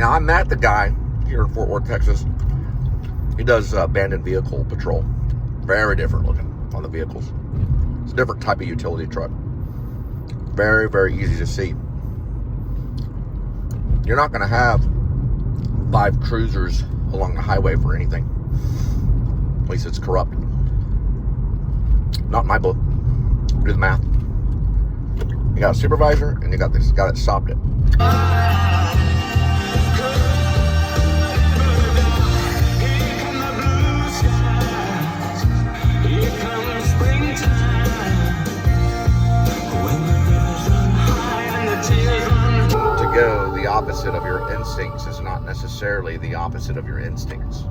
Now, I met the guy here in Fort Worth, Texas. He does abandoned vehicle patrol. Very different looking on the vehicles. It's a different type of utility truck. Very, very easy to see. You're not going to have 5 cruisers along the highway for anything. At least it's corrupt. Not in my book. Do the math. You got a supervisor, and you got this guy that stopped it. To go the opposite of your instincts is not necessarily the opposite of your instincts.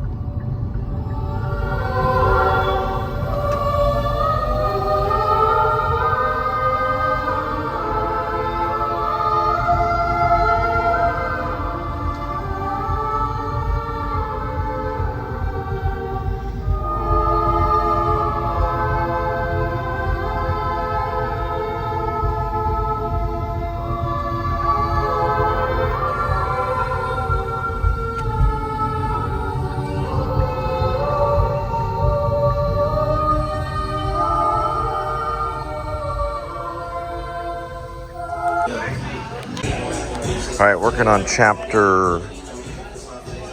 All right, working on chapter,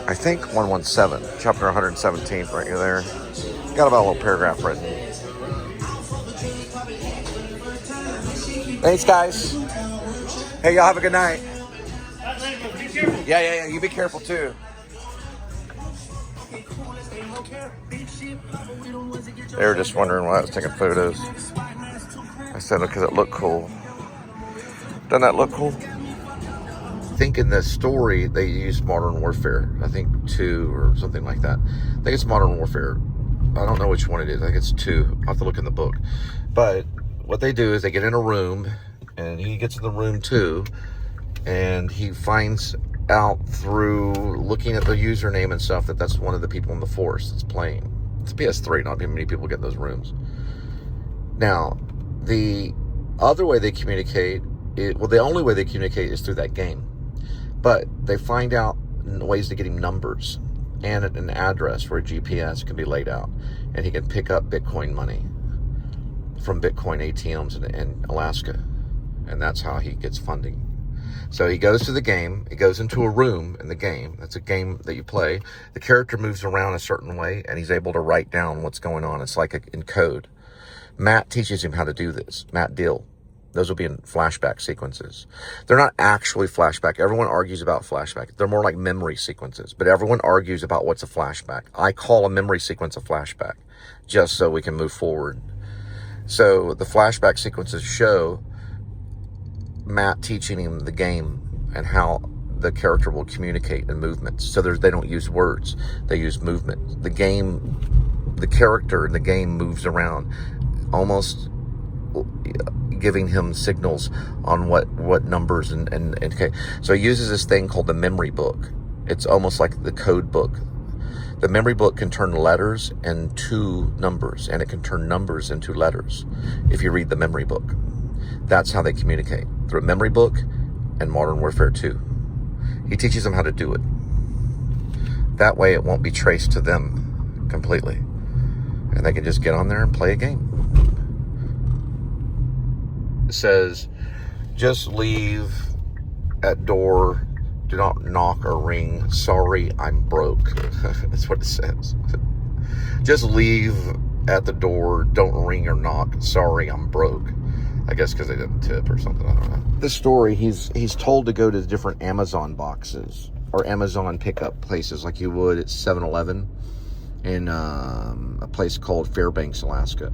I think 117, chapter 117 right there. Got about a little paragraph written. Thanks, guys. Hey, y'all have a good night. Yeah. You be careful too. They were just wondering why I was taking photos. I said because it looked cool. Doesn't that look cool? I think in the story they used Modern Warfare. I think 2 or something like that. I think it's Modern Warfare. I don't know which one it is. I think it's 2. I'll have to look in the book. But what they do is they get in a room, and he gets in the room too, and he finds out through looking at the username and stuff that that's one of the people in the force that's playing. It's a PS3, not many people get in those rooms. Now, the other way they communicate, the only way they communicate is through that game. But they find out ways to get him numbers and an address where a GPS can be laid out, and he can pick up Bitcoin money from Bitcoin ATMs in Alaska, and that's how he gets funding. So he goes to the game, he goes into a room in the game. That's a game that you play. The character moves around a certain way, and he's able to write down what's going on. It's like in code. Matt teaches him how to do this. Matt Dill. Those will be in flashback sequences. They're not actually flashback. Everyone argues about flashback. They're more like memory sequences, but everyone argues about what's a flashback. I call a memory sequence a flashback, just so we can move forward. So the flashback sequences show Matt teaching him the game and how the character will communicate in movements. So they don't use words, they use movement. The character in the game moves around, almost giving him signals on what numbers and okay. So he uses this thing called the memory book. It's almost like the code book. The memory book can turn letters into numbers, and it can turn numbers into letters if you read the memory book. That's how they communicate, through a memory book and Modern Warfare 2. He teaches them how to do it. That way it won't be traced to them completely, and they can just get on there and play a game. It says, just leave at door, do not knock or ring, sorry, I'm broke. That's what it says. Just leave at the door, don't ring or knock, sorry, I'm broke. I guess because they didn't tip or something, I don't know. This story, he's told to go to different Amazon boxes or Amazon pickup places like you would at 7-Eleven in a place called Fairbanks, Alaska.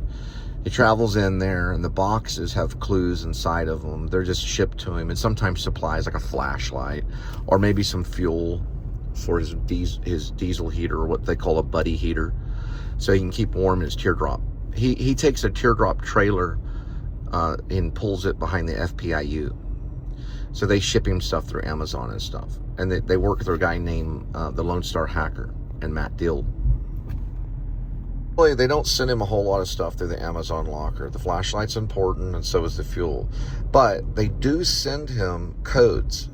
He travels in there, and the boxes have clues inside of them. They're just shipped to him, and sometimes supplies like a flashlight or maybe some fuel for his diesel heater, or what they call a buddy heater, so he can keep warm in his teardrop. He takes a teardrop trailer and pulls it behind the FPIU. So they ship him stuff through Amazon and stuff. And they work through a guy named the Lone Star Hacker and Matt Dill. They don't send him a whole lot of stuff through the Amazon locker. The flashlight's important, and so is the fuel. But they do send him codes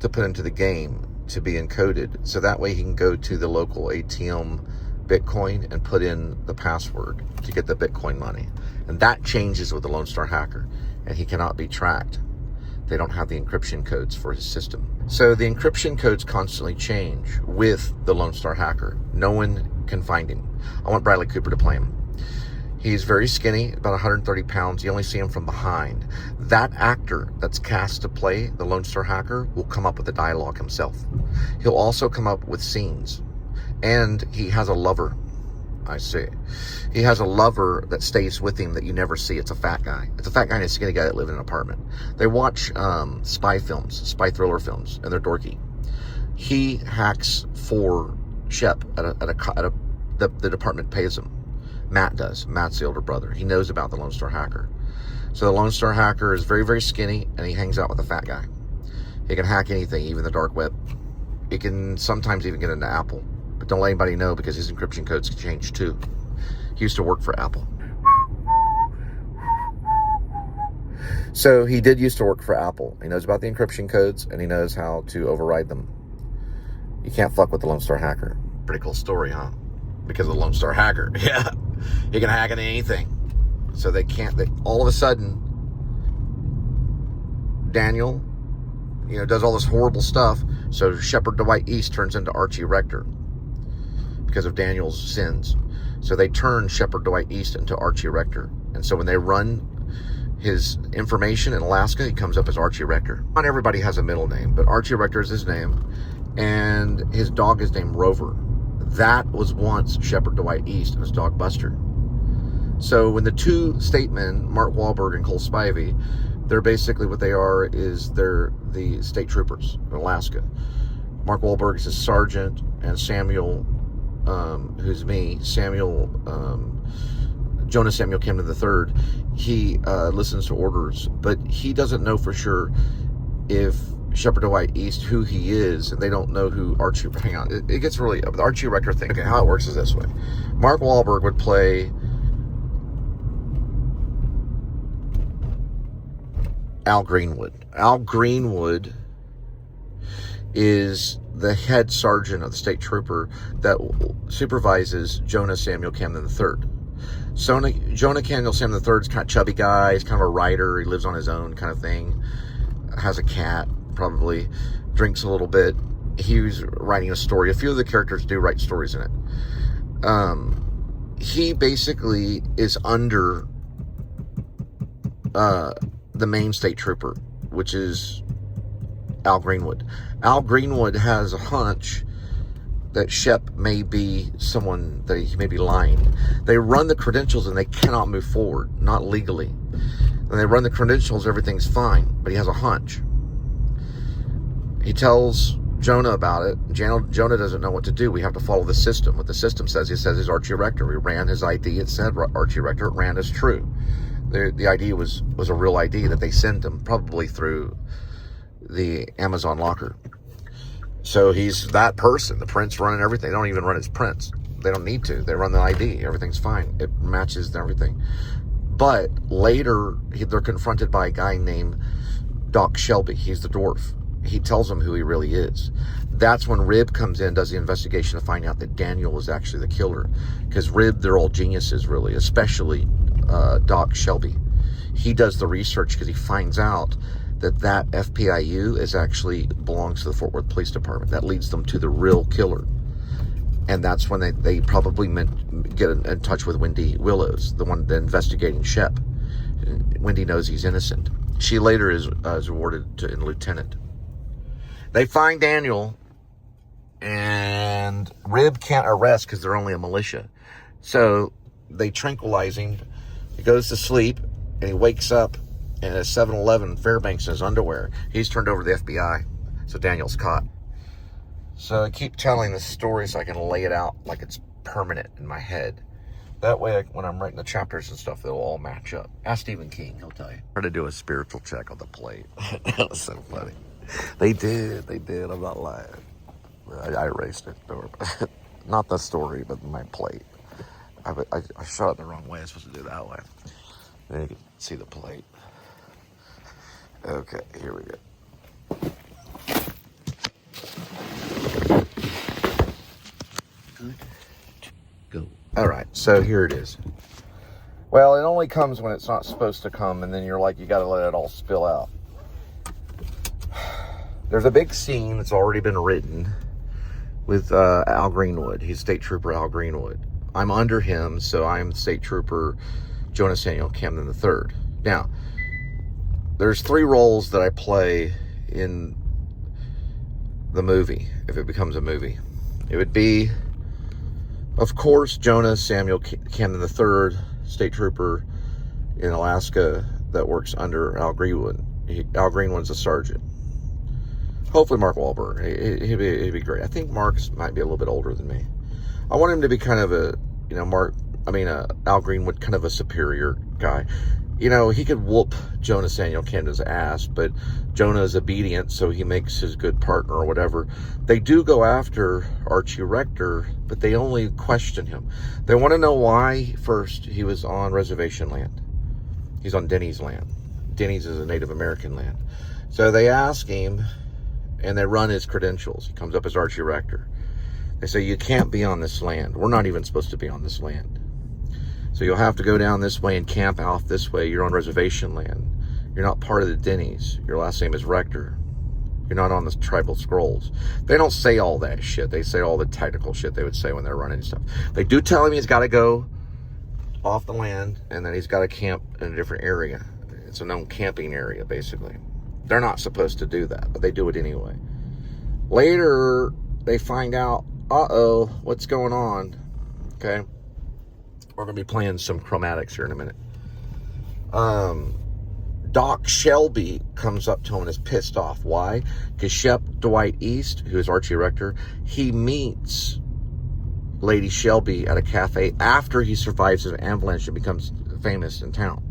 to put into the game to be encoded, so that way he can go to the local ATM Bitcoin and put in the password to get the Bitcoin money. And that changes with the Lone Star hacker, and he cannot be tracked. They don't have the encryption codes for his system. So the encryption codes constantly change with the Lone Star hacker. No one can find him. I want Bradley Cooper to play him. He's very skinny, about 130 pounds. You only see him from behind. That actor that's cast to play the Lone Star hacker will come up with the dialogue himself. He'll also come up with scenes. And he has a lover. I see. He has a lover that stays with him that you never see. It's a fat guy. It's a fat guy and a skinny guy that live in an apartment. They watch spy films, spy thriller films, and they're dorky. He hacks for Shep the department pays him. Matt does. Matt's the older brother. He knows about the Lone Star hacker. So the Lone Star hacker is very, very skinny, and he hangs out with a fat guy. He can hack anything, even the dark web. He can sometimes even get into Apple. But don't let anybody know, because his encryption codes can change too. He used to work for Apple. So he did used to work for Apple. He knows about the encryption codes, and he knows how to override them. You can't fuck with the Lone Star hacker. Pretty cool story, huh? Because of the Lone Star hacker. Yeah. He can hack into anything. So they can't, all of a sudden, Daniel, does all this horrible stuff. So Shepard Dwight East turns into Archie Rector because of Daniel's sins. So they turn Shepard Dwight East into Archie Rector. And so when they run his information in Alaska, he comes up as Archie Rector. Not everybody has a middle name, but Archie Rector is his name. And his dog is named Rover. That was once Shepard Dwight East and his dog Buster. So when the two statemen, Mark Wahlberg and Cole Spivey, they're basically what they are is they're the state troopers in Alaska. Mark Wahlberg is a sergeant, and Samuel, who's me, Jonas Samuel Camden III, he listens to orders, but he doesn't know for sure if Shepard Dwight East who he is, and they don't know who Archie. Hang on, it gets really the Archie Rector thing. Okay, how it works is this way: Mark Wahlberg would play Al Greenwood. Al Greenwood is the head sergeant of the state trooper that supervises Jonah Samuel Camden III. Jonah Samuel Camden III is kind of chubby guy. He's kind of a writer. He lives on his own kind of thing. Has a cat, probably. Drinks a little bit. He was writing a story. A few of the characters do write stories in it. He basically is under the main state trooper, which is Al Greenwood. Al Greenwood has a hunch that Shep may be someone that he may be lying. They run the credentials and they cannot move forward, not legally. When they run the credentials, everything's fine, but he has a hunch. He tells Jonah about it. Jonah doesn't know what to do. We have to follow the system. What the system says, he says he's Archie Rector. We ran his ID. It said Archie Rector. It ran as true. The ID was a real ID that they sent him, probably through the Amazon locker. So he's that person. The prints running everything. They don't even run his prints. They don't need to. They run the ID. Everything's fine. It matches everything. But later, they're confronted by a guy named Doc Shelby. He's the dwarf. He tells them who he really is. That's when Rib comes in, does the investigation to find out that Daniel was actually the killer. Because Rib, they're all geniuses, really, especially Doc Shelby. He does the research because he finds out that FPIU is actually belongs to the Fort Worth Police Department. That leads them to the real killer. And that's when they probably get in touch with Wendy Willows, the one investigating Shep. Wendy knows he's innocent. She later is awarded in lieutenant. They find Daniel, and Rib can't arrest because they're only a militia. So they tranquilize him. He goes to sleep, and he wakes up in a 7-Eleven Fairbanks in his underwear. He's turned over to the FBI. So Daniel's caught. So I keep telling this story so I can lay it out like it's permanent in my head. That way, when I'm writing the chapters and stuff, they'll all match up. Ask Stephen King, he'll tell you. Try to do a spiritual check on the plate. That was so funny. They did. I'm not lying. I erased it. Not the story, but my plate. I shot it the wrong way. I'm supposed to do it that way. Then you can see the plate. Okay, here we go. So here it is. Well, it only comes when it's not supposed to come, and then you're like, you got to let it all spill out. There's a big scene that's already been written with Al Greenwood. He's State Trooper Al Greenwood. I'm under him, so I'm State Trooper Jonas Samuel Camden III. Now, there's 3 roles that I play in the movie, if it becomes a movie. It would be, of course, Jonas Samuel Camden III, State Trooper in Alaska that works under Al Greenwood. Al Greenwood's a sergeant. Hopefully Mark Wahlberg. He'd be great. I think Mark might be a little bit older than me. I want him to be kind of a, Al Greenwood, kind of a superior guy. He could whoop Jonas Samuel Camden's ass, but Jonah is obedient, so he makes his good partner or whatever. They do go after Archie Rector, but they only question him. They want to know why, first, he was on reservation land. He's on Denny's land. Denny's is a Native American land. So they ask him, and they run his credentials. He comes up as Archie Rector. They say, you can't be on this land. We're not even supposed to be on this land. So you'll have to go down this way and camp out this way. You're on reservation land. You're not part of the Denny's. Your last name is Rector. You're not on the tribal scrolls. They don't say all that shit. They say all the technical shit they would say when they're running stuff. They do tell him he's got to go off the land and that he's got to camp in a different area. It's a known camping area, basically. They're not supposed to do that, but they do it anyway. Later, they find out, uh-oh, what's going on? Okay. We're going to be playing some chromatics here in a minute. Doc Shelby comes up to him and is pissed off. Why? Because Shep Dwight East, who is Archie Rector, he meets Lady Shelby at a cafe after he survives an avalanche and becomes famous in town.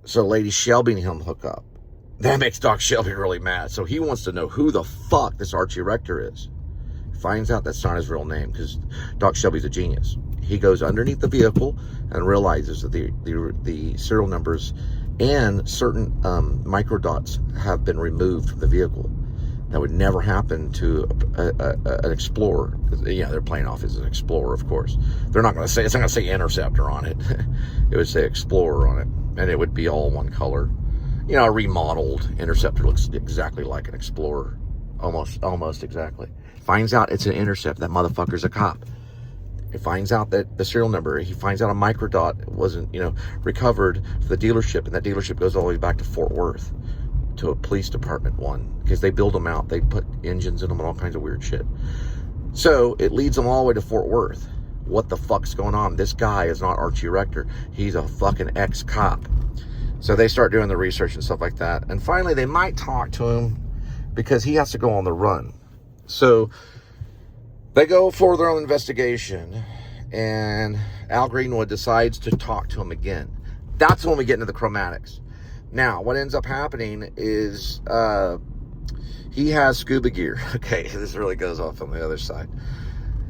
So Lady Shelby and him hook up. That makes Doc Shelby really mad. So he wants to know who the fuck this Archie Rector is. Finds out that's not his real name because Doc Shelby's a genius. He goes underneath the vehicle and realizes that the serial numbers and certain microdots have been removed from the vehicle. That would never happen to an Explorer. Yeah, they're playing off as an Explorer, of course. They're not going to say, it's not going to say Interceptor on it. It would say Explorer on it, and it would be all one color. A remodeled Interceptor looks exactly like an Explorer. Almost exactly. Finds out it's an Intercept. That motherfucker's a cop. He finds out that the serial number, he finds out a microdot wasn't, recovered for the dealership, and that dealership goes all the way back to Fort Worth, to a police department one, because they build them out. They put engines in them and all kinds of weird shit. So it leads them all the way to Fort Worth. What the fuck's going on? This guy is not Archie Rector. He's a fucking ex-cop. So they start doing the research and stuff like that. And finally, they might talk to him because he has to go on the run. So they go for their own investigation, and Al Greenwood decides to talk to him again. That's when we get into the chromatics. Now, what ends up happening is he has scuba gear. Okay, this really goes off on the other side.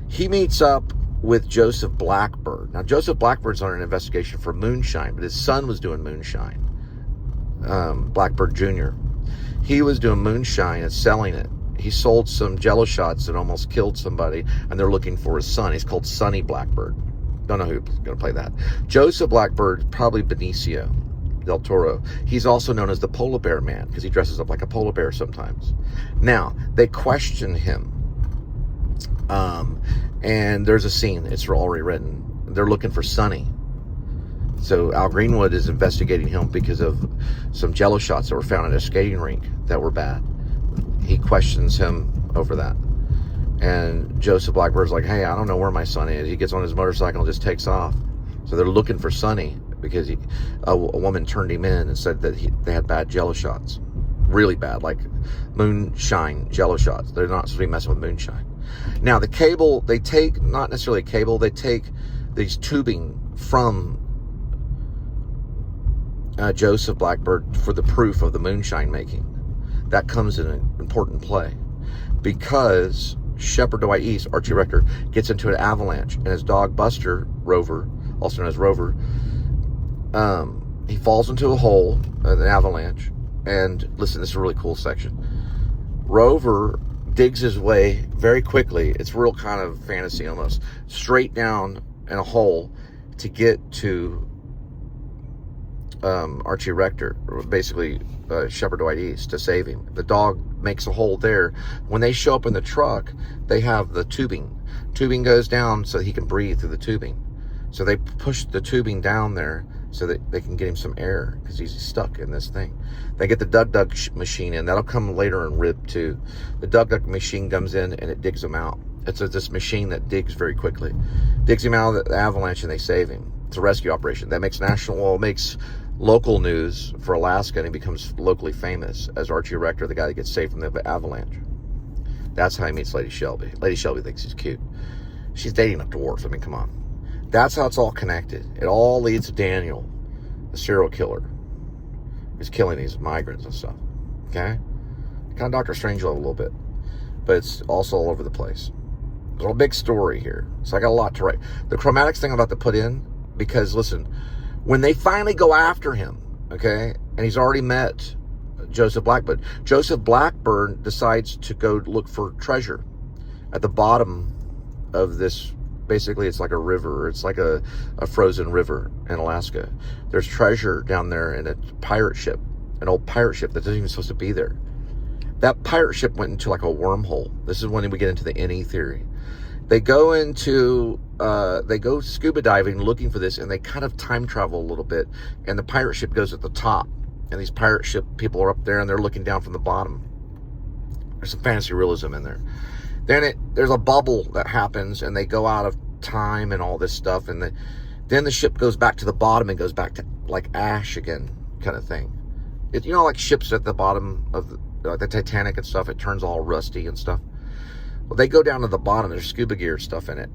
He meets up with Joseph Blackbird. Now, Joseph Blackbird's on an investigation for moonshine, but his son was doing moonshine. Blackbird Jr. He was doing moonshine and selling it. He sold some Jello shots that almost killed somebody, and they're looking for his son. He's called Sonny Blackbird. Don't know who's going to play that. Joseph Blackbird, probably Benicio del Toro. He's also known as the Polar Bear Man because he dresses up like a polar bear sometimes. Now, they question him. And there's a scene. It's already written. They're looking for Sonny. So Al Greenwood is investigating him because of some Jello shots that were found at a skating rink that were bad. He questions him over that. And Joseph Blackbird's like, hey, I don't know where my son is. He gets on his motorcycle and just takes off. So they're looking for Sonny because a woman turned him in and said that they had bad Jello shots. Really bad, like moonshine Jello shots. They're not supposed to be messing with moonshine. Now, the cable, they take, not necessarily a cable, they take these tubing from Joseph Blackbird for the proof of the moonshine making. That comes in an important play because Shepard Dwight East, Archie Rector, gets into an avalanche, and his dog Buster Rover, also known as Rover, he falls into a hole, an avalanche, and listen, this is a really cool section. Rover digs his way very quickly. It's real kind of fantasy almost. Straight down in a hole to get to Archie Rector, or basically Shepherd Dwight East, to save him. The dog makes a hole there. When they show up in the truck, they have the tubing. Tubing goes down so he can breathe through the tubing. So they push the tubing down there so that they can get him some air because he's stuck in this thing. They get the dug machine in. That'll come later in Rib 2. The dug machine comes in and it digs him out. It's this machine that digs very quickly. Digs him out of the avalanche and they save him. It's a rescue operation. That makes makes local news for Alaska, and he becomes locally famous as Archie Rector, the guy that gets saved from the avalanche. That's how he meets Lady Shelby. Lady Shelby thinks he's cute. She's dating a dwarf. I mean, come on. That's how it's all connected. It all leads to Daniel, the serial killer, who's killing these migrants and stuff. Okay? Kind of Dr. Strangelove a little bit. But it's also all over the place. There's a big story here. So I got a lot to write. The chromatics thing I'm about to put in, because, listen, when they finally go after him, okay, and he's already met Joseph Blackburn. Joseph Blackburn decides to go look for treasure at the bottom of this. Basically, it's like a river. It's like a frozen river in Alaska. There's treasure down there in a pirate ship, an old pirate ship that isn't even supposed to be there. That pirate ship went into like a wormhole. This is when we get into the NE theory. They go scuba diving looking for this, and they kind of time travel a little bit, and the pirate ship goes at the top, and these pirate ship people are up there, and they're looking down from the bottom. There's some fantasy realism in there. Then there's a bubble that happens, and they go out of time and all this stuff, and then the ship goes back to the bottom and goes back to like ash again, kind of thing. You know, like ships at the bottom of the Titanic and stuff, it turns all rusty and stuff. Well, they go down to the bottom. There's scuba gear stuff in it.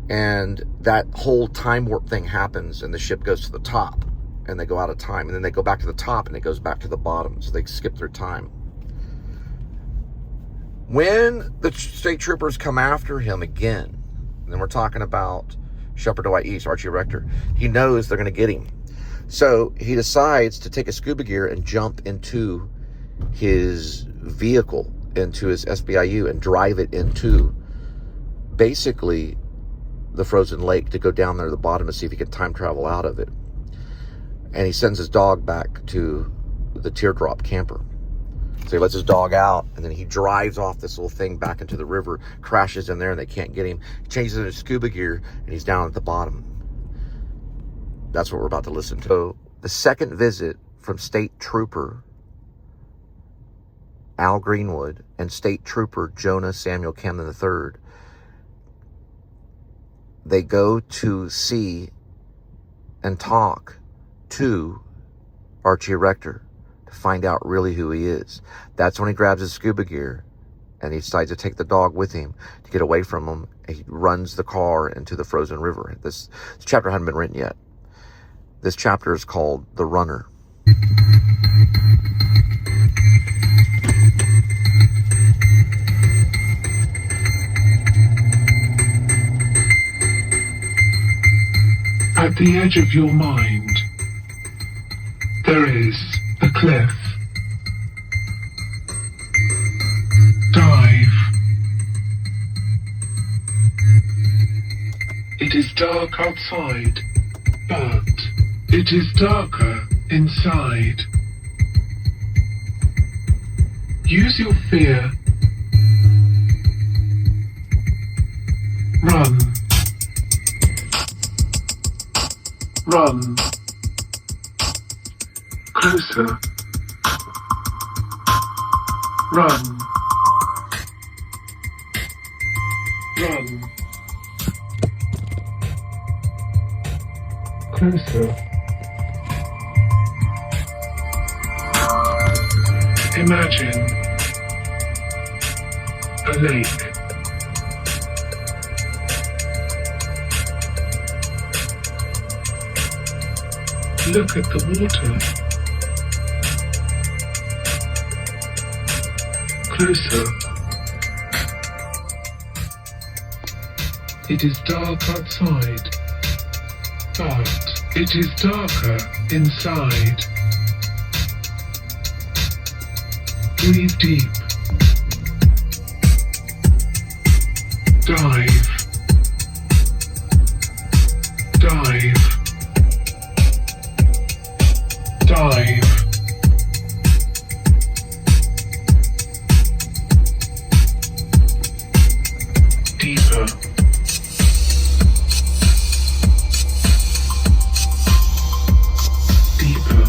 And that whole time warp thing happens, and the ship goes to the top, and they go out of time. And then they go back to the top, and it goes back to the bottom. So they skip their time. When the state troopers come after him again, and then we're talking about Shepherd Dwight East, Archie Rector, he knows they're going to get him. So he decides to take his scuba gear and jump into his vehicle, into his SBIU, and drive it into basically the frozen lake to go down there to the bottom to see if he can time travel out of it. And he sends his dog back to the teardrop camper. So he lets his dog out, and then he drives off this little thing back into the river, crashes in there, and they can't get him. He changes into scuba gear, and he's down at the bottom. That's what we're about to listen to. So the second visit from State Trooper Al Greenwood and State Trooper Jonah Samuel Camden III, they go to see and talk to Archie Rector to find out really who he is. That's when he grabs his scuba gear and he decides to take the dog with him to get away from him. He runs the car into the frozen river. This chapter hadn't been written yet. This chapter is called The Runner. At the edge of your mind, there is a cliff. Dive. It is dark outside, but it is darker inside. Use your fear. Run. Run. Closer. Run. Run. Closer. Imagine a lake. Look at the water. Closer. It is dark outside, but it is darker inside. Breathe deep. Dive. Dive. Dive. Deeper. Deeper.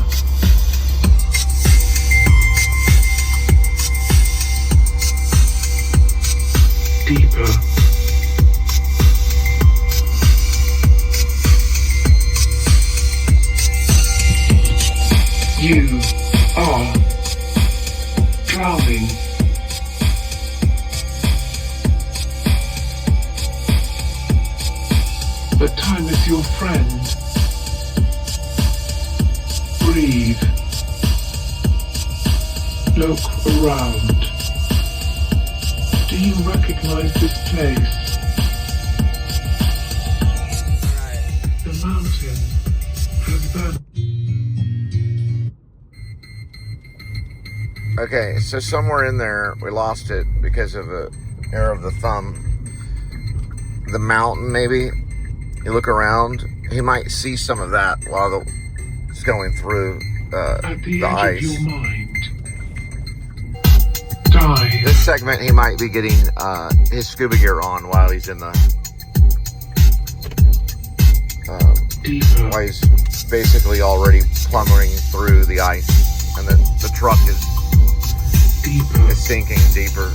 Deeper. You are drowning. But time is your friend. Breathe. Look around. Do you recognize this place? The mountain has been. Okay, so somewhere in there we lost it because of a error of the thumb. The mountain, maybe. You look around, he might see some of that while it's going through At the the edge ice. of your mind. Dive. This segment, he might be getting his scuba gear on while he's in the. Deeper. While he's basically already plummeting through the ice, and the truck is Deeper. sinking deeper.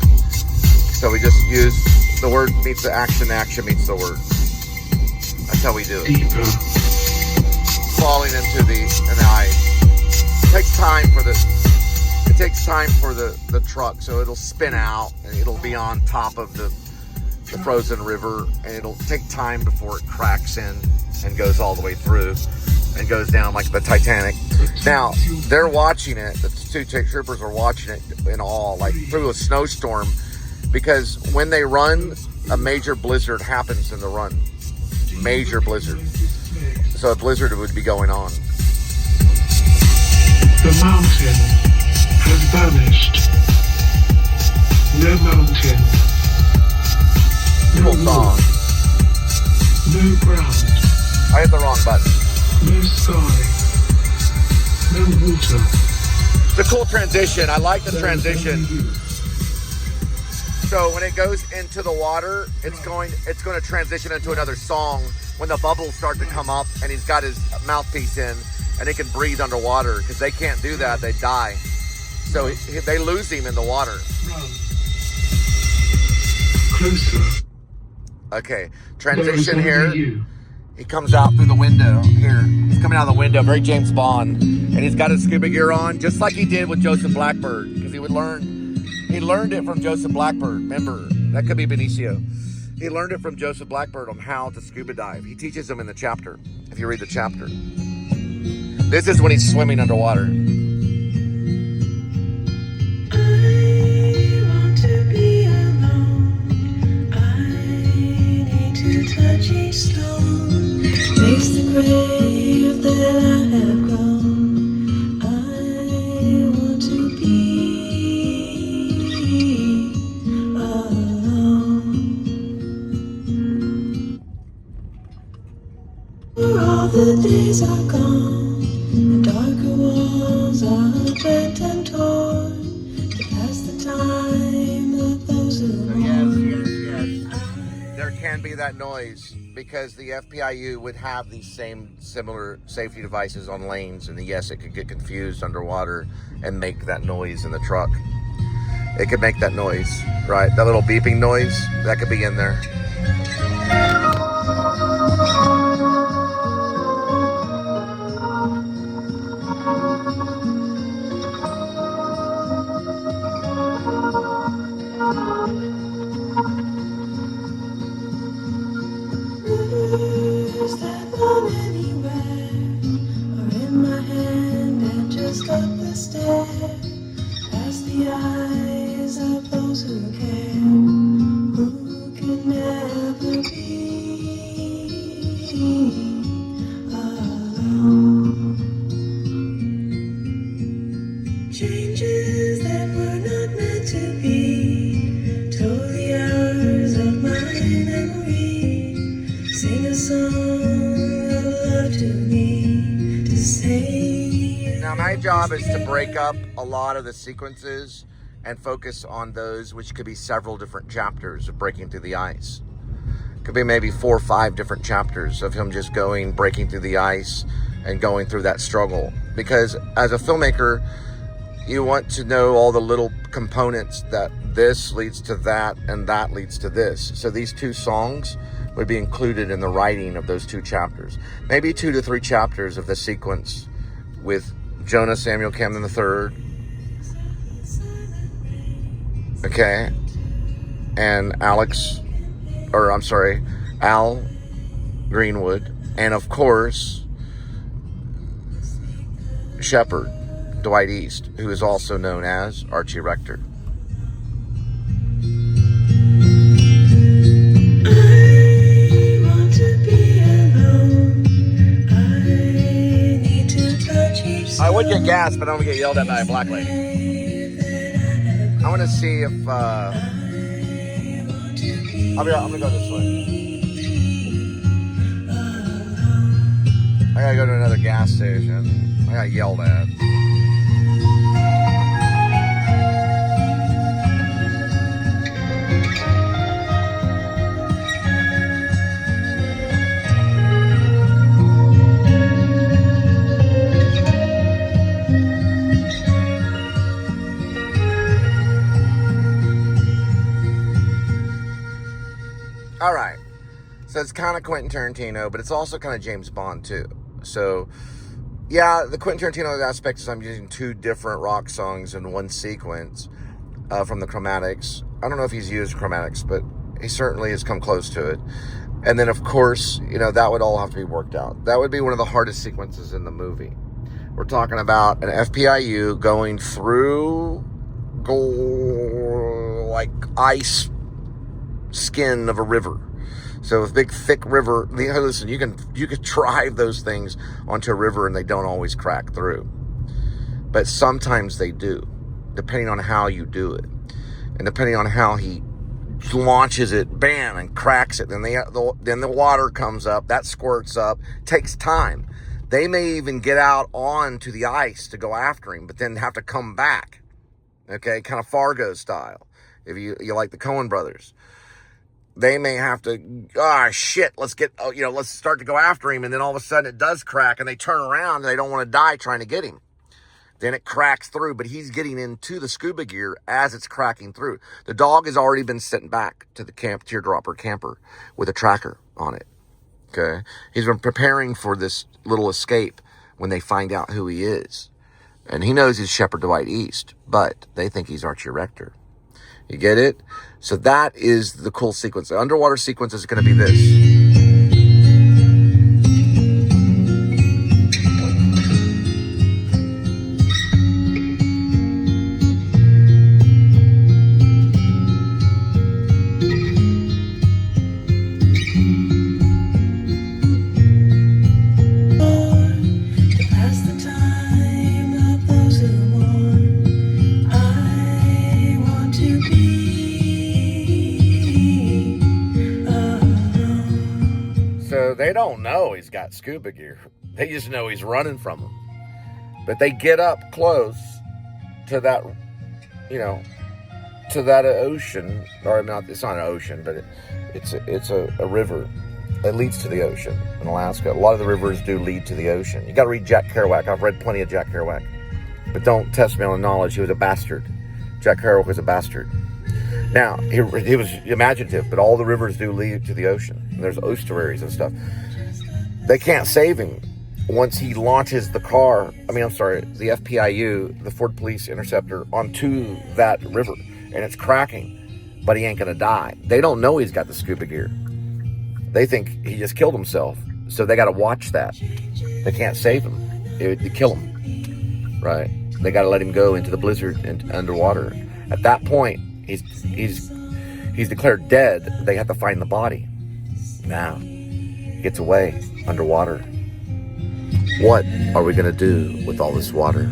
So we just use the word meets the action meets the word. That's how we do it. Deeper. Falling into the ice. It takes time for the truck, so it'll spin out and it'll be on top of the frozen river, and it'll take time before it cracks in and goes all the way through and goes down like the Titanic. Now, they're watching it, the two troopers are watching it in awe, like through a snowstorm, because when they run, a major blizzard happens in the run. Major blizzard. So a blizzard would be going on. The mountain has vanished. No mountain. Cool song. No ground. I hit the wrong button. No sky. No water. It's a cool transition. I like the transition. So when it goes into the water, it's going to transition into another song when the bubbles start to come up and he's got his mouthpiece in and he can breathe underwater, because they can't do that, they die. So they lose him in the water. Run. Closer. Okay, There is transition only here. you. He comes out through the window here. He's coming out of the window, very James Bond, and he's got his scuba gear on, just like he did with Joseph Blackbird, because he learned it from Joseph Blackbird. Remember, that could be Benicio. He learned it from Joseph Blackbird on how to scuba dive. He teaches him in the chapter, if you read the chapter. This is when he's swimming underwater. I want to be alone. I need to touch each stone. Makes the grave that I have grown. I want to be alone. For all the days are gone. The darker walls are bent and torn to pass the time of those who mourn. Yes. There can be that noise because the FPIU would have these similar safety devices on lanes, and yes, it could get confused underwater and make that noise in the truck. It could make that noise, right? That little beeping noise, that could be in there. Is that one anywhere? Or in my hand and just up the stair? Past the eyes of those who care, who can never be alone. Changes that were not meant to be, totally hours of my job is to break up a lot of the sequences and focus on those, which could be several different chapters of breaking through the ice. Could be maybe 4 or 5 different chapters of him just breaking through the ice and going through that struggle. Because as a filmmaker, you want to know all the little components that this leads to that and that leads to this. So these 2 songs would be included in the writing of those 2 chapters. Maybe 2 to 3 chapters of the sequence with Jonah Samuel Camden III. Okay. And Al Greenwood. And of course, Shepard, Dwight East, who is also known as Archie Rector. I would get gas, but I don't get yelled at by a black lady. I want to see if I'm gonna go this way. I gotta go to another gas station. I got yelled at. All right, so it's kind of Quentin Tarantino, but it's also kind of James Bond too. So, yeah, the Quentin Tarantino aspect is I'm using 2 different rock songs in one sequence from the Chromatics. I don't know if he's used Chromatics, but he certainly has come close to it. And then, of course, that would all have to be worked out. That would be one of the hardest sequences in the movie. We're talking about an FPIU going through like ice skin of a river. So a big thick river. Listen, you can drive those things onto a river and they don't always crack through, but sometimes they do, depending on how you do it and depending on how he launches it, bam, and cracks it. Then the water comes up, that squirts up, takes time. They may even get out onto the ice to go after him, but then have to come back. Okay, kind of Fargo style. If you like the Coen brothers. They may have to, let's start to go after him. And then all of a sudden it does crack and they turn around and they don't want to die trying to get him. Then it cracks through, but he's getting into the scuba gear as it's cracking through. The dog has already been sent back to the teardropper camper with a tracker on it. Okay. He's been preparing for this little escape when they find out who he is. And he knows he's Shepard Dwight East, but they think he's Archie Rector. You get it? So that is the cool sequence. The underwater sequence is going to be this. They don't know he's got scuba gear. They just know he's running from them. But they get up close to that, to that ocean. Or not, it's not an ocean, but it's a river that leads to the ocean in Alaska. A lot of the rivers do lead to the ocean. You got to read Jack Kerouac. I've read plenty of Jack Kerouac. But don't test me on the knowledge. He was a bastard. Jack Kerouac was a bastard. Now, he was imaginative, but all the rivers do lead to the ocean. And there's estuaries and stuff. They can't save him once he launches the the FPIU, the Ford Police Interceptor, onto that river. And it's cracking, but he ain't going to die. They don't know he's got the scuba gear. They think he just killed himself. So they got to watch that. They can't save him. They kill him. Right? They got to let him go into the blizzard and underwater. At that point, he's declared dead. They have to find the body. Now, he gets away underwater. What are we going to do with all this water?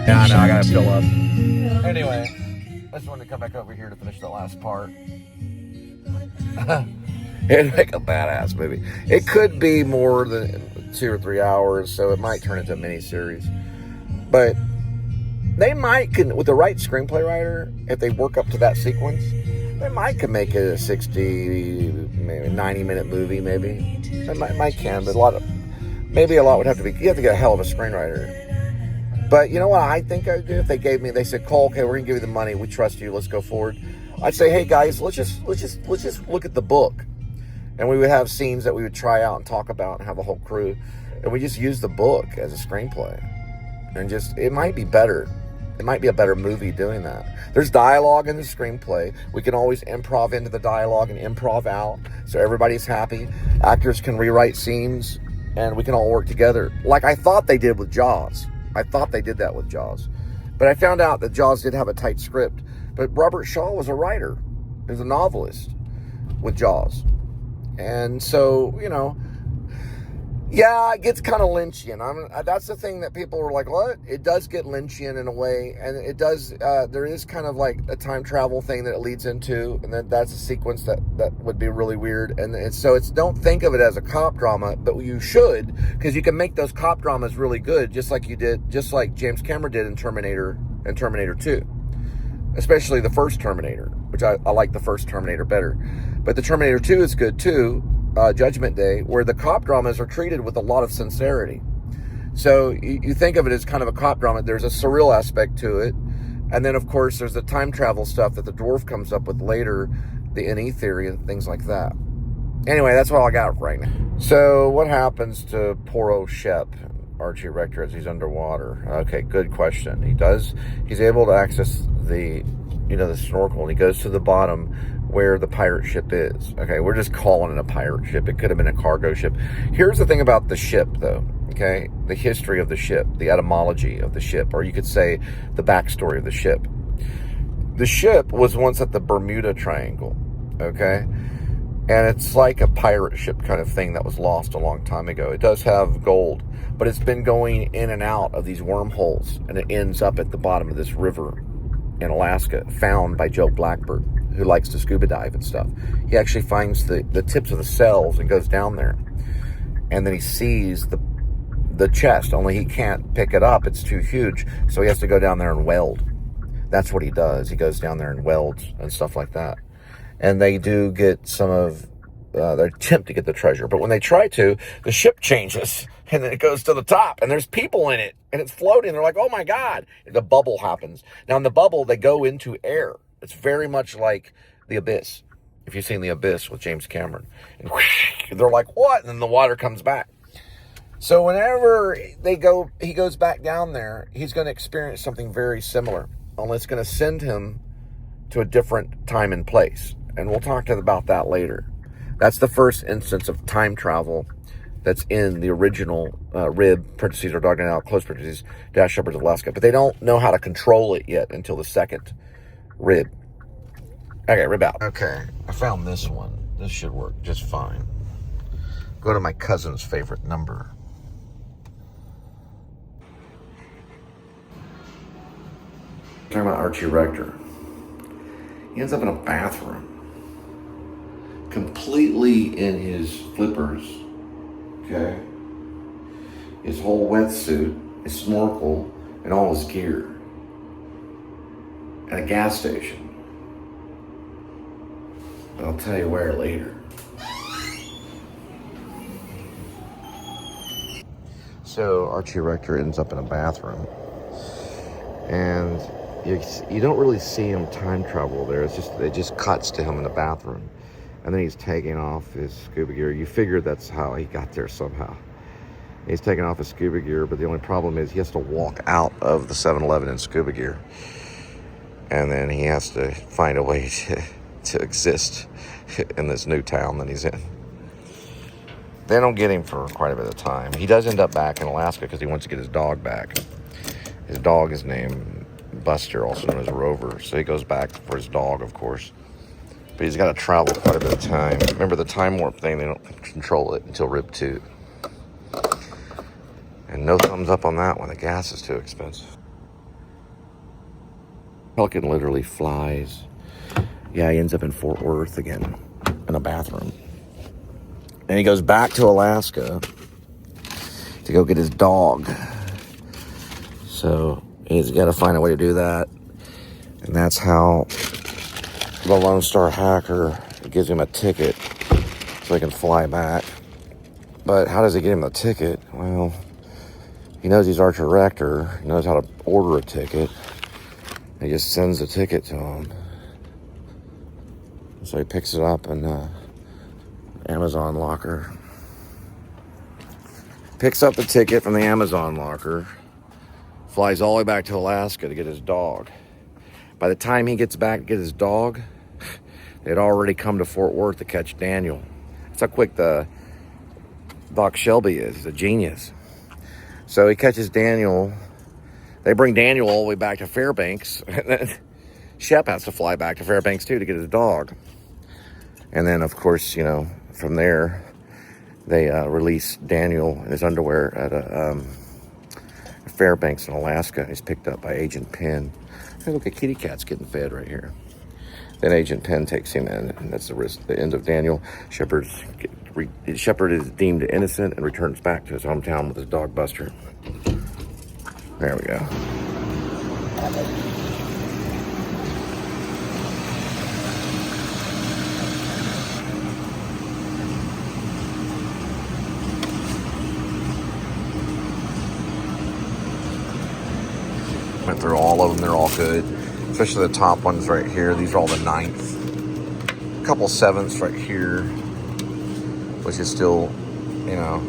Yeah, I know, I got to fill up. Anyway, I just want to come back over here to finish the last part. It'd make a badass movie. It could be more than 2 or 3 hours, so it might turn into a miniseries. But they might, with the right screenplay writer, if they work up to that sequence, they might can make it a 60, maybe 90-minute movie, maybe. They might can, but a lot would have to be, you have to get a hell of a screenwriter. But you know what I think I would do if they said, Cole, okay, we're gonna give you the money, we trust you, let's go forward. I'd say, hey guys, let's just look at the book. And we would have scenes that we would try out and talk about and have a whole crew. And we just use the book as a screenplay. And it might be better. It might be a better movie doing that. There's dialogue in the screenplay. We can always improv into the dialogue and improv out. So everybody's happy. Actors can rewrite scenes and we can all work together. Like I thought they did with Jaws. I thought they did that with Jaws. But I found out that Jaws did have a tight script. But Robert Shaw was a writer. He was a novelist with Jaws. And so, yeah, it gets kind of Lynchian. That's the thing that people are like, what? It does get Lynchian in a way. And it does, there is kind of like a time travel thing that it leads into. And that's a sequence that would be really weird. And so don't think of it as a cop drama, but you should, because you can make those cop dramas really good, just like James Cameron did in Terminator and Terminator 2. Especially the first Terminator, which I like the first Terminator better. But the Terminator 2 is good too, Judgment Day, where the cop dramas are treated with a lot of sincerity. So you think of it as kind of a cop drama. There's a surreal aspect to it. And then, of course, there's the time travel stuff that the dwarf comes up with later, the NE theory and things like that. Anyway, that's all I got right now. So what happens to poor old Shep, Archie Rector, as he's underwater? Okay, good question. He's able to access the snorkel, and he goes to the bottom where the pirate ship is. Okay, we're just calling it a pirate ship. It could have been a cargo ship. Here's the thing about the ship, though. Okay, the history of the ship, the etymology of the ship, or you could say the backstory of the ship. The ship was once at the Bermuda Triangle. Okay, and it's like a pirate ship kind of thing that was lost a long time ago. It does have gold, but it's been going in and out of these wormholes, and it ends up at the bottom of this river in Alaska, found by Joe Blackbird, who likes to scuba dive and stuff. He actually finds the tips of the cells and goes down there. And then he sees the chest, only he can't pick it up. It's too huge. So he has to go down there and weld. That's what he does. He goes down there and welds and stuff like that. And they do get some of they attempt to get the treasure. But when they try to, the ship changes. And then it goes to the top. And there's people in it. And it's floating. They're like, oh my God. The bubble happens. Now in the bubble, they go into air. It's very much like The Abyss. If you've seen The Abyss with James Cameron. And whoosh, they're like, what? And then the water comes back. So whenever he goes back down there, he's going to experience something very similar. Only it's going to send him to a different time and place. And we'll talk about that later. That's the first instance of time travel that's in the original Rib, parentheses, or Dog Night Out, close parentheses, Dash Shepherds of Alaska. But they don't know how to control it yet until the second Rib. Okay, Rib out. Okay, I found this one. This should work just fine. Go to my cousin's favorite number. Talking about Archie Rector. He ends up in a bathroom. Completely in his flippers. Okay? His whole wetsuit, his snorkel, and all his gear. At a gas station. But I'll tell you where later. So Archie Rector ends up in a bathroom. And you don't really see him time travel there. It just cuts to him in the bathroom. And then he's taking off his scuba gear. You figure that's how he got there somehow. He's taking off his scuba gear, but the only problem is he has to walk out of the 7-Eleven in scuba gear. And then he has to find a way to exist in this new town that he's in. They don't get him for quite a bit of time. He does end up back in Alaska because he wants to get his dog back. His dog is named Buster, also known as Rover. So he goes back for his dog, of course. But he's got to travel quite a bit of time. Remember the time warp thing, they don't control it until Rib 2. And no thumbs up on that one. The gas is too expensive. Pelican literally flies. Yeah, he ends up in Fort Worth again in a bathroom. And he goes back to Alaska to go get his dog. So he's got to find a way to do that. And that's how the Lone Star Hacker gives him a ticket so he can fly back. But how does he get him the ticket? Well, he knows he's our director. He knows how to order a ticket. He just sends the ticket to him. So he picks it up in the Amazon locker. Picks up the ticket from the Amazon locker. Flies all the way back to Alaska to get his dog. By the time he gets back to get his dog, they'd already come to Fort Worth to catch Daniel. That's how quick the Doc Shelby is. He's a genius. So he catches Daniel. They bring Daniel all the way back to Fairbanks. And then Shep has to fly back to Fairbanks too to get his dog. And then, of course, you know, from there, they release Daniel in his underwear at a Fairbanks in Alaska. He's picked up by Agent Penn. Hey, look at kitty cat's getting fed right here. Then Agent Penn takes him in, and that's the end of Daniel. Shepard is deemed innocent and returns back to his hometown with his dog Buster. There we go. Went through all of them. They're all good. Especially the top ones right here. These are all the 9th. A couple 7ths right here. Which is still, you know.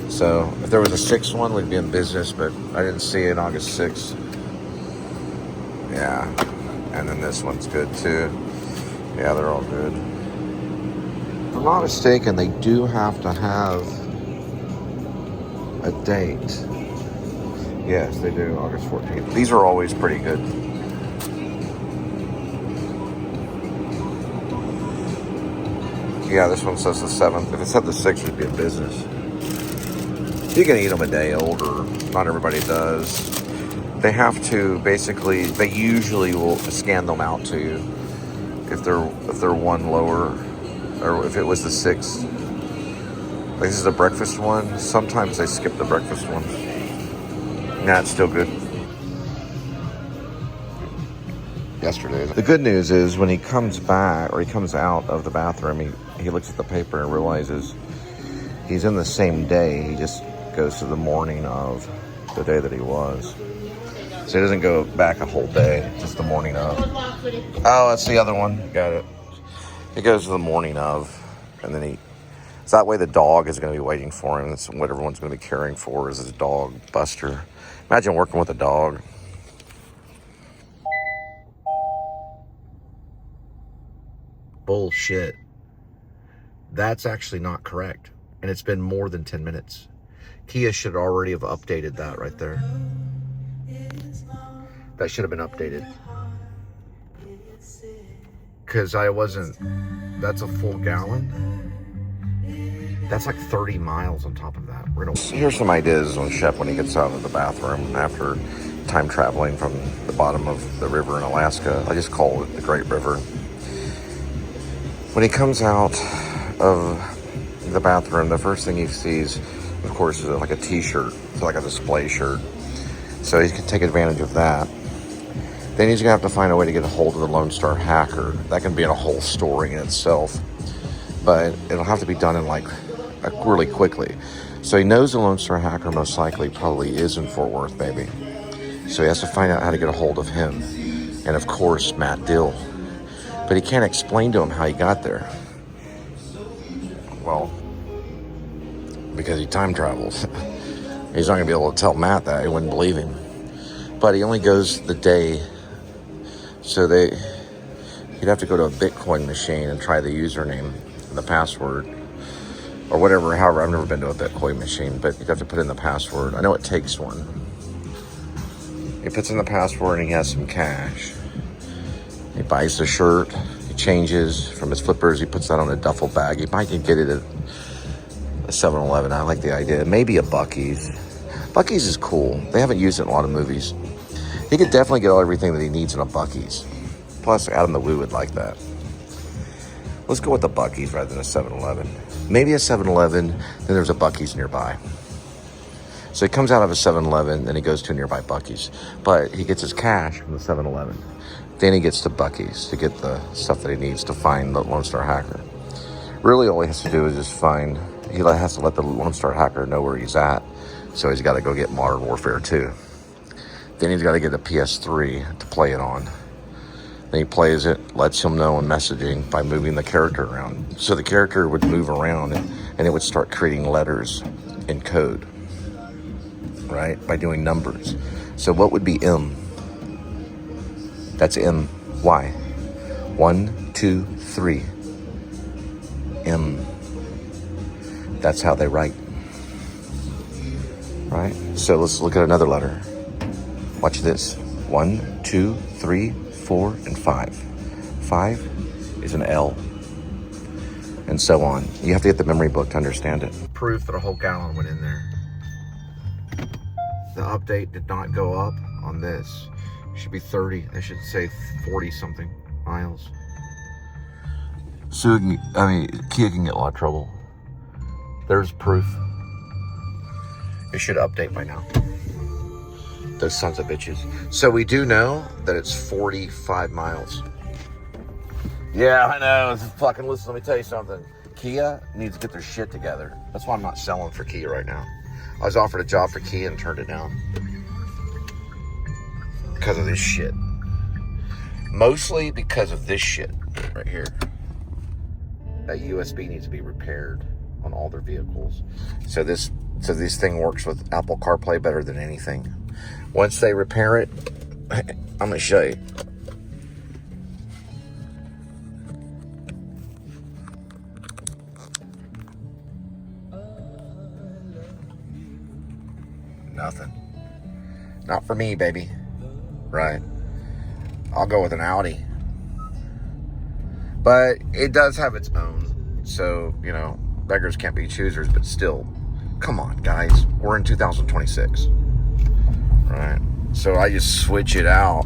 So, if there was a 6th one, we'd be in business. But I didn't see it August 6th. Yeah. And then this one's good too. Yeah, they're all good. If I'm not mistaken, they do have to have a date. Yes, they do, August 14th. These are always pretty good. Yeah, this one says the 7th. If it said the 6th, we'd be in business. You can eat them a day older. Not everybody does. They have to, basically, they usually will scan them out to you. If they're one lower, or if it was the 6th. Like this is a breakfast one. Sometimes they skip the breakfast one. Nah, it's still good. Yesterday. The good news is when he comes back, or he comes out of the bathroom, he looks at the paper and realizes he's in the same day. He just goes to the morning of the day that he was. So he doesn't go back a whole day, just the morning of. Oh, that's the other one. Got it. He goes to the morning of, and then so that way the dog is going to be waiting for him. That's what everyone's going to be caring for is his dog, Buster. Imagine working with a dog. Bullshit. That's actually not correct. And it's been more than 10 minutes. Kia should already have updated that right there. That should have been updated. Because that's a full gallon. That's like 30 miles on top of that. Here's some ideas on Shep when he gets out of the bathroom after time traveling from the bottom of the river in Alaska. I just call it the Great River. When he comes out of the bathroom, the first thing he sees, of course, is like a t-shirt. It's like a display shirt. So he can take advantage of that. Then he's going to have to find a way to get a hold of the Lone Star Hacker. That can be a whole story in itself. But it'll have to be done in really quickly. So he knows the Lone Star Hacker most likely probably is in Fort Worth, baby. So he has to find out how to get a hold of him. And of course, Matt Dill. But he can't explain to him how he got there. Well, because he time travels. He's not going to be able to tell Matt that. He wouldn't believe him. But he only goes the day. So he'd have to go to a Bitcoin machine and try the username, the password, or whatever. However, I've never been to a Bitcoin machine, but you'd have to put in the password. I know it takes one. He puts in the password and he has some cash. He buys the shirt. He changes from his flippers. He puts that on a duffel bag. He might get it at a 7-Eleven. I like the idea. Maybe a Buc-ee's. Buc-ee's is cool. They haven't used it in a lot of movies. He could definitely get everything that he needs in a Buc-ee's. Plus, Adam the Woo would like that. Let's go with the Buc-ee's rather than a 7-Eleven. Maybe a 7-Eleven, then there's a Buc-ee's nearby. So he comes out of a 7-Eleven, then he goes to a nearby Buc-ee's. But he gets his cash from the 7-Eleven. Then he gets to Buc-ee's to get the stuff that he needs to find the Lone Star Hacker. Really, all he has to do is just find... He has to let the Lone Star Hacker know where he's at. So he's got to go get Modern Warfare 2. Then he's got to get a PS3 to play it on. Then he plays it, lets him know in messaging by moving the character around. So the character would move around and it would start creating letters in code, right? By doing numbers. So what would be M? That's M. Why? 1, 2, 3. M. That's how they write. Right? So let's look at another letter. Watch this. 1, 2, 3, 4, and 5. 5 is an L. And so on. You have to get the memory book to understand it. Proof that a whole gallon went in there. The update did not go up on this. It should be 30. I should say 40 something miles. So, Kia can get a lot of trouble. There's proof. It should update by now. Those sons of bitches. So we do know that it's 45 miles. Yeah, I know. Fucking listen, let me tell you something. Kia needs to get their shit together. That's why I'm not selling for Kia right now. I was offered a job for Kia and turned it down. Because of this shit. Mostly because of this shit right here. That USB needs to be repaired on all their vehicles. So this thing works with Apple CarPlay better than anything. Once they repair it, I'm going to show you. Nothing. Not for me, baby. Right. I'll go with an Audi. But it does have its own. So, beggars can't be choosers, but still, come on, guys. We're in 2026. Right? So I just switch it out.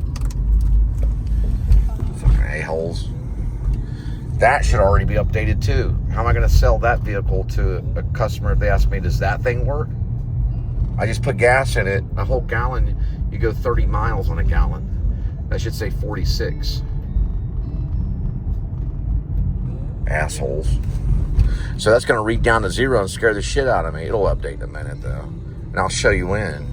Fucking a-holes. That should already be updated too. How am I going to sell that vehicle to a customer if they ask me, does that thing work? I just put gas in it, a whole gallon. You go 30 miles on a gallon. That should say 46. Assholes. So that's going to read down to 0 and scare the shit out of me. It'll update in a minute though. And I'll show you when.